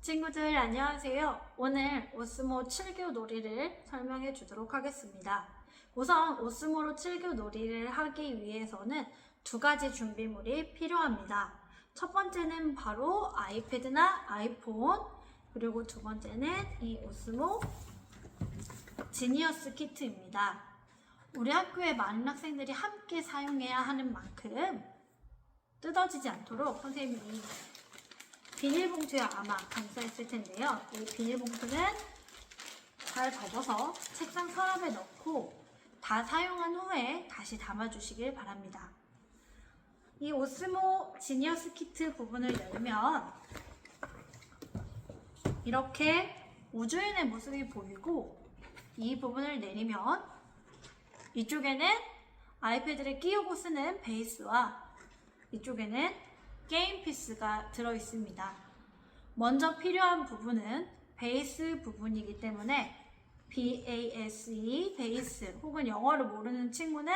친구들 안녕하세요. 오늘 오스모 7교 놀이를 설명해 주도록 하겠습니다. 우선 오스모로 7교 놀이를 하기 위해서는 두 가지 준비물이 필요합니다. 첫 번째는 바로 아이패드나 아이폰, 그리고 두 번째는 이 오스모 지니어스 키트입니다. 우리 학교에 많은 학생들이 함께 사용해야 하는 만큼 뜯어지지 않도록 선생님이 비닐봉투에 아마 감싸있을 텐데요. 이 비닐봉투는 잘 접어서 책상 서랍에 넣고 다 사용한 후에 다시 담아주시길 바랍니다. 이 오스모 지니어스 키트 부분을 열면 이렇게 우주인의 모습이 보이고, 이 부분을 내리면 이쪽에는 아이패드를 끼우고 쓰는 베이스와 이쪽에는 게임 피스가 들어있습니다. 먼저 필요한 부분은 베이스 부분이기 때문에 BASE, 베이스, 혹은 영어를 모르는 친구는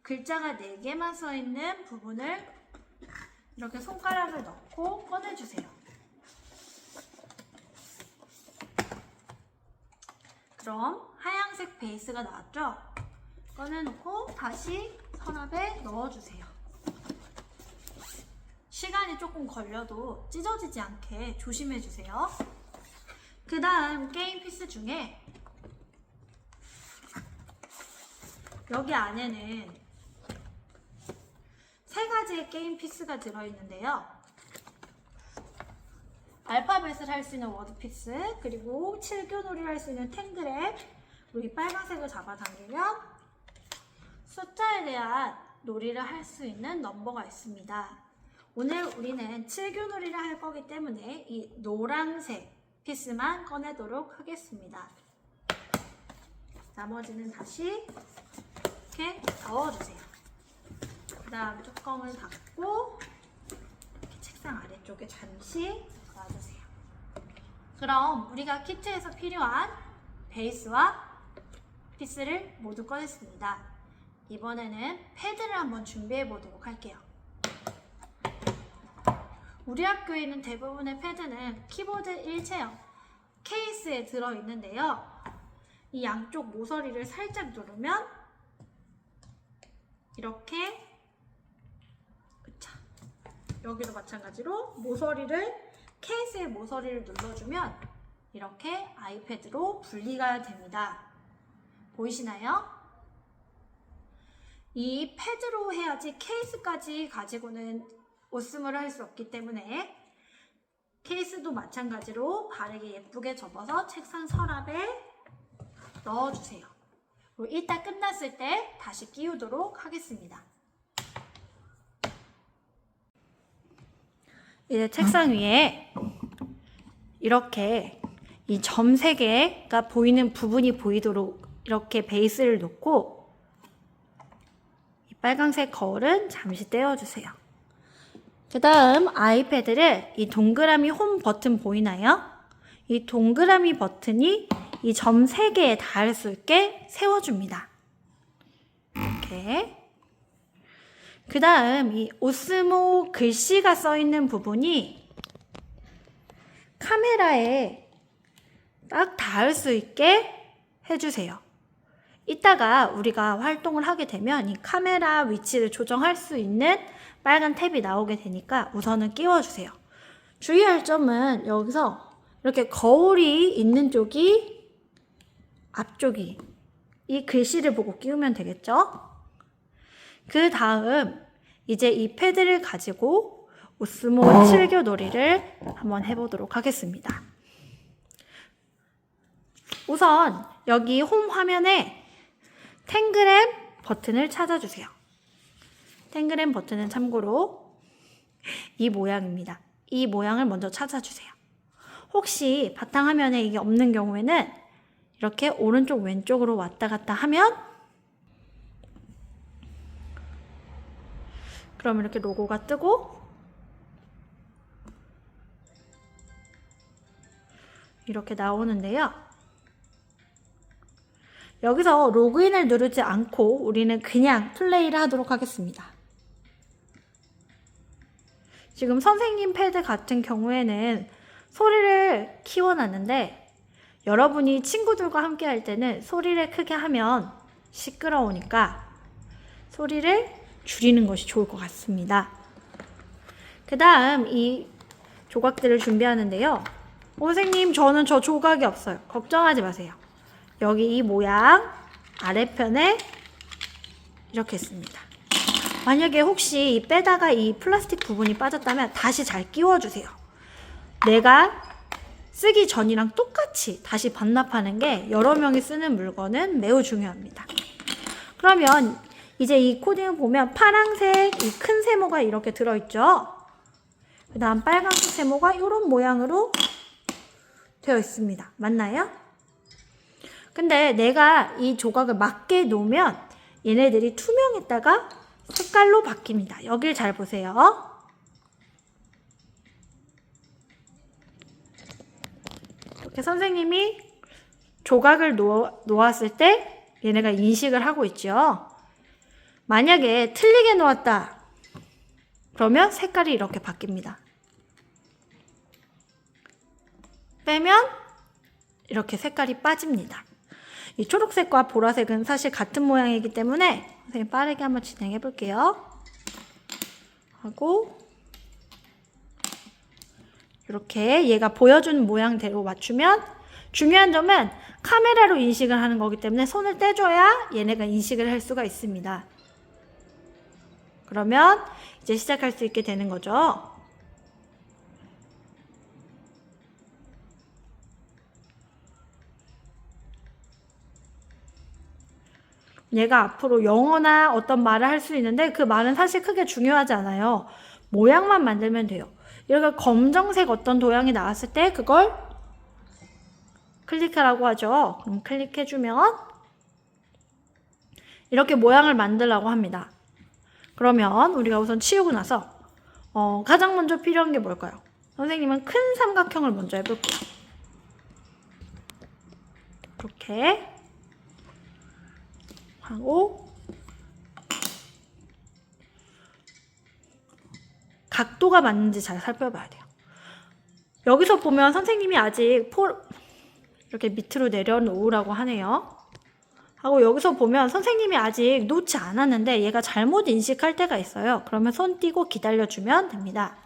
글자가 4개만 써있는 부분을 이렇게 손가락을 넣고 꺼내주세요. 그럼 하얀색 베이스가 나왔죠? 꺼내놓고 다시 서랍에 넣어주세요. 시간이 조금 걸려도 찢어지지 않게 조심해주세요. 그 다음 게임 피스 중에 여기 안에는 3가지의 게임 피스가 들어있는데요. 알파벳을 할 수 있는 워드 피스, 그리고 7교 놀이를 할 수 있는 탱그랩, 그리고 이 빨간색을 잡아당기면 숫자에 대한 놀이를 할 수 있는 넘버가 있습니다. 오늘 우리는 7교 놀이를 할 거기 때문에 이 노란색 피스만 꺼내도록 하겠습니다. 나머지는 다시 이렇게 넣어주세요. 그 다음 뚜껑을 닫고 이렇게 책상 아래쪽에 잠시 놔주세요. 그럼 우리가 키트에서 필요한 베이스와 피스를 모두 꺼냈습니다. 이번에는 패드를 한번 준비해 보도록 할게요. 우리 학교에 있는 대부분의 패드는 키보드 일체형 케이스에 들어있는데요. 이 양쪽 모서리를 살짝 누르면 이렇게, 그쵸? 여기도 마찬가지로 케이스의 모서리를 눌러주면 이렇게 아이패드로 분리가 됩니다. 보이시나요? 이 패드로 해야지 케이스까지 가지고는 오스모를 할 수 없기 때문에 케이스도 마찬가지로 바르게 예쁘게 접어서 책상 서랍에 넣어주세요. 그리고 이따 끝났을 때 다시 끼우도록 하겠습니다. 이제 책상 위에 이렇게 이 점 3개가 보이는 부분이 보이도록 이렇게 베이스를 놓고 이 빨간색 거울은 잠시 떼어주세요. 그 다음 아이패드를 이 동그라미 홈 버튼 보이나요? 이 동그라미 버튼이 이 점 3개에 닿을 수 있게 세워줍니다. 이렇게. 그 다음 이 오스모 글씨가 써있는 부분이 카메라에 딱 닿을 수 있게 해주세요. 이따가 우리가 활동을 하게 되면 이 카메라 위치를 조정할 수 있는 빨간 탭이 나오게 되니까 우선은 끼워주세요. 주의할 점은 여기서 이렇게 거울이 있는 쪽이 앞쪽이 이 글씨를 보고 끼우면 되겠죠? 그 다음 이제 이 패드를 가지고 오스모 7교 놀이를 한번 해보도록 하겠습니다. 우선 여기 홈 화면에 탱그램 버튼을 찾아주세요. 탱그램 버튼은 참고로 이 모양입니다. 이 모양을 먼저 찾아주세요. 혹시 바탕화면에 이게 없는 경우에는 이렇게 오른쪽 왼쪽으로 왔다 갔다 하면 그럼 이렇게 로고가 뜨고 이렇게 나오는데요. 여기서 로그인을 누르지 않고 우리는 그냥 플레이를 하도록 하겠습니다. 지금 선생님 패드 같은 경우에는 소리를 키워놨는데 여러분이 친구들과 함께 할 때는 소리를 크게 하면 시끄러우니까 소리를 줄이는 것이 좋을 것 같습니다. 그 다음 이 조각들을 준비하는데요. 선생님, 저는 저 조각이 없어요. 걱정하지 마세요. 여기 이 모양 아래편에 이렇게 있습니다. 만약에 혹시 빼다가 이 플라스틱 부분이 빠졌다면 다시 잘 끼워주세요. 내가 쓰기 전이랑 똑같이 다시 반납하는 게 여러 명이 쓰는 물건은 매우 중요합니다. 그러면 이제 이 코딩을 보면 파란색 이 큰 세모가 이렇게 들어있죠. 그 다음 빨간색 세모가 이런 모양으로 되어 있습니다. 맞나요? 근데 내가 이 조각을 맞게 놓으면 얘네들이 투명했다가 색깔로 바뀝니다. 여길 잘 보세요. 이렇게 선생님이 조각을 놓았을 때 얘네가 인식을 하고 있죠. 만약에 틀리게 놓았다. 그러면 색깔이 이렇게 바뀝니다. 빼면 이렇게 색깔이 빠집니다. 이 초록색과 보라색은 사실 같은 모양이기 때문에 선생님 빠르게 한번 진행해 볼게요. 하고 이렇게 얘가 보여주는 모양대로 맞추면 중요한 점은 카메라로 인식을 하는 거기 때문에 손을 떼줘야 얘네가 인식을 할 수가 있습니다. 그러면 이제 시작할 수 있게 되는 거죠. 얘가 앞으로 영어나 어떤 말을 할 수 있는데 그 말은 사실 크게 중요하지 않아요. 모양만 만들면 돼요. 이렇게 검정색 어떤 도형이 나왔을 때 그걸 클릭하라고 하죠. 그럼 클릭해주면 이렇게 모양을 만들라고 합니다. 그러면 우리가 우선 치우고 나서 가장 먼저 필요한 게 뭘까요? 선생님은 큰 삼각형을 먼저 해볼게요. 이렇게 하고 각도가 맞는지 잘 살펴봐야 돼요. 여기서 보면 선생님이 아직 이렇게 밑으로 내려놓으라고 하네요. 하고 여기서 보면 선생님이 아직 놓지 않았는데 얘가 잘못 인식할 때가 있어요. 그러면 손 띄고 기다려주면 됩니다.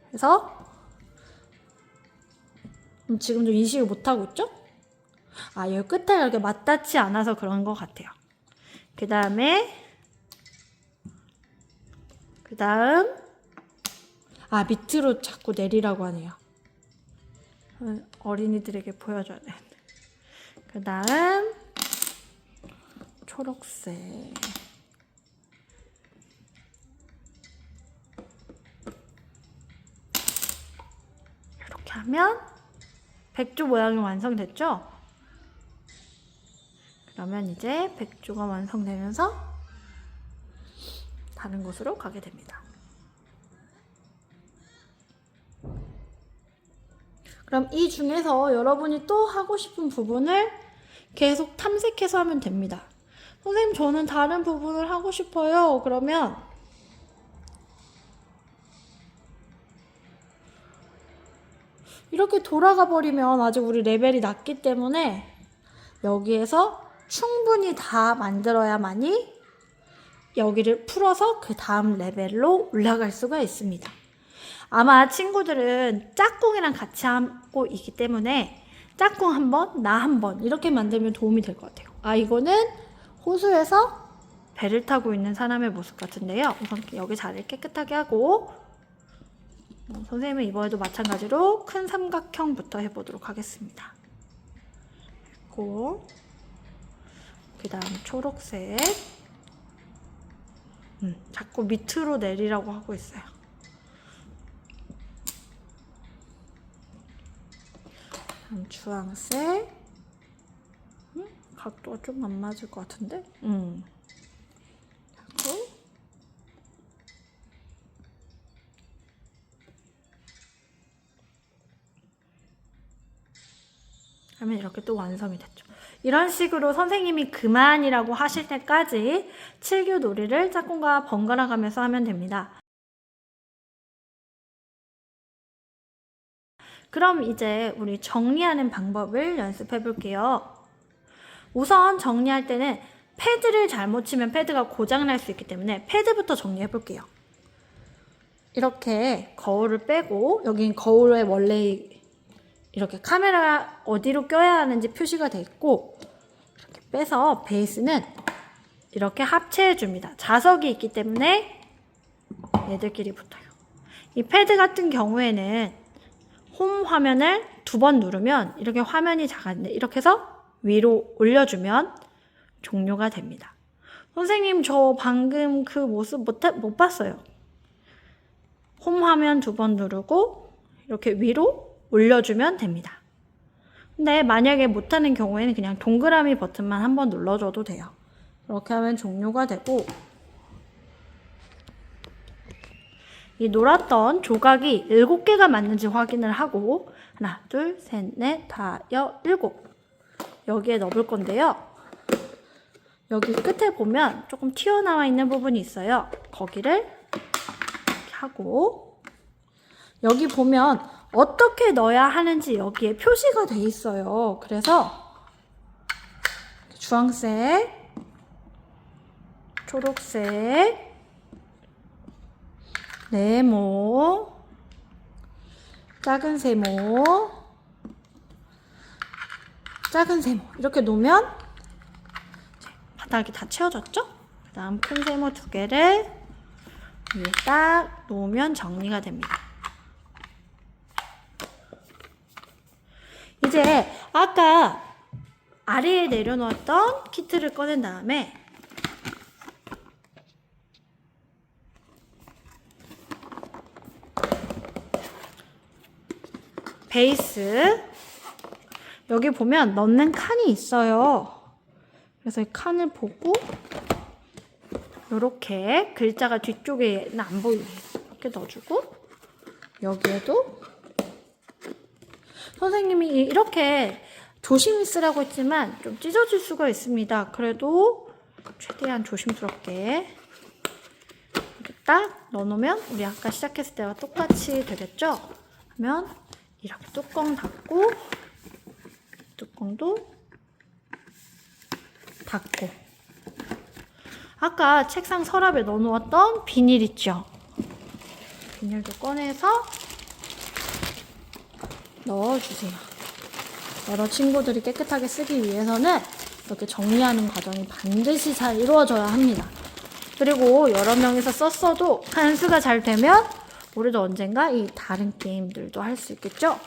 그래서 지금도 인식을 못하고 있죠? 여기 끝에 이렇게 맞닿지 않아서 그런 것 같아요. 그 다음 밑으로 자꾸 내리라고 하네요. 어린이들에게 보여줘야 돼. 그 다음 초록색 이렇게 하면 백조 모양이 완성됐죠? 그러면 이제 백조가 완성되면서 다른 곳으로 가게 됩니다. 그럼 이 중에서 여러분이 또 하고 싶은 부분을 계속 탐색해서 하면 됩니다. 선생님, 저는 다른 부분을 하고 싶어요. 그러면 이렇게 돌아가 버리면 아직 우리 레벨이 낮기 때문에 여기에서 충분히 다 만들어야만이 여기를 풀어서 그 다음 레벨로 올라갈 수가 있습니다. 아마 친구들은 짝꿍이랑 같이 하고 있기 때문에 짝꿍 한 번, 나 한 번 이렇게 만들면 도움이 될 것 같아요. 이거는 호수에서 배를 타고 있는 사람의 모습 같은데요. 우선 여기 자리를 깨끗하게 하고 선생님은 이번에도 마찬가지로 큰 삼각형부터 해보도록 하겠습니다. 그리고 그 다음 초록색 자꾸 밑으로 내리라고 하고 있어요. 다음 주황색 각도가 좀 안 맞을 것 같은데? 하고 그러면 이렇게 또 완성이 됐죠. 이런 식으로 선생님이 그만이라고 하실 때까지 칠교 놀이를 짝꿍과 번갈아 가면서 하면 됩니다. 그럼 이제 우리 정리하는 방법을 연습해 볼게요. 우선 정리할 때는 패드를 잘못 치면 패드가 고장날 수 있기 때문에 패드부터 정리해 볼게요. 이렇게 거울을 빼고, 여긴 거울에 원래 이렇게 카메라 어디로 껴야 하는지 표시가 돼 있고, 이렇게 빼서 베이스는 이렇게 합체해 줍니다. 자석이 있기 때문에 얘들끼리 붙어요. 이 패드 같은 경우에는 홈 화면을 2번 누르면 이렇게 화면이 작아지는데, 이렇게 해서 위로 올려주면 종료가 됩니다. 선생님, 저 방금 그 모습 못 봤어요. 홈 화면 2번 누르고 이렇게 위로 올려주면 됩니다. 근데 만약에 못하는 경우에는 그냥 동그라미 버튼만 한번 눌러줘도 돼요. 이렇게 하면 종료가 되고, 이 놀았던 조각이 7개가 맞는지 확인을 하고, 하나, 둘, 셋, 넷, 다, 여, 7 여기에 넣을 건데요. 여기 끝에 보면 조금 튀어나와 있는 부분이 있어요. 거기를 이렇게 하고, 여기 보면 어떻게 넣어야 하는지 여기에 표시가 돼 있어요. 그래서 주황색, 초록색, 네모, 작은 세모, 작은 세모 이렇게 놓으면 바닥이 다 채워졌죠? 그 다음 큰 세모 2개를 위에 딱 놓으면 정리가 됩니다. 이제 아까 아래에 내려놓았던 키트를 꺼낸 다음에 베이스, 여기 보면 넣는 칸이 있어요. 그래서 이 칸을 보고 이렇게 글자가 뒤쪽에는 안 보이게 이렇게 넣어주고, 여기에도 선생님이 이렇게 조심히 쓰라고 했지만 좀 찢어질 수가 있습니다. 그래도 최대한 조심스럽게 이렇게 딱 넣어놓으면 우리 아까 시작했을 때와 똑같이 되겠죠? 하면 이렇게 뚜껑 닫고, 뚜껑도 닫고, 아까 책상 서랍에 넣어놓았던 비닐 있죠? 비닐도 꺼내서 넣어주세요. 여러 친구들이 깨끗하게 쓰기 위해서는 이렇게 정리하는 과정이 반드시 잘 이루어져야 합니다. 그리고 여러 명이서 썼어도 간수가 잘 되면 우리도 언젠가 이 다른 게임들도 할 수 있겠죠?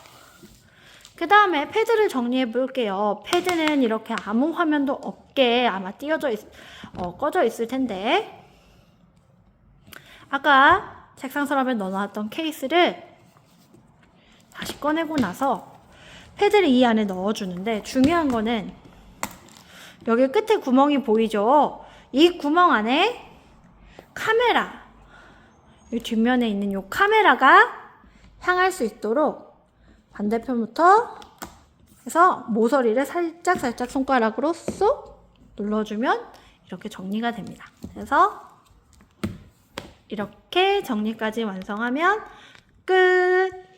그 다음에 패드를 정리해 볼게요. 패드는 이렇게 아무 화면도 없게 아마 꺼져 있을 텐데, 아까 책상 서랍에 넣어놨던 케이스를 다시 꺼내고 나서 패드를 이 안에 넣어주는데, 중요한 거는 여기 끝에 구멍이 보이죠? 이 구멍 안에 카메라, 이 뒷면에 있는 이 카메라가 향할 수 있도록 반대편부터 해서 모서리를 살짝 손가락으로 쏙 눌러주면 이렇게 정리가 됩니다. 그래서 이렇게 정리까지 완성하면 끝!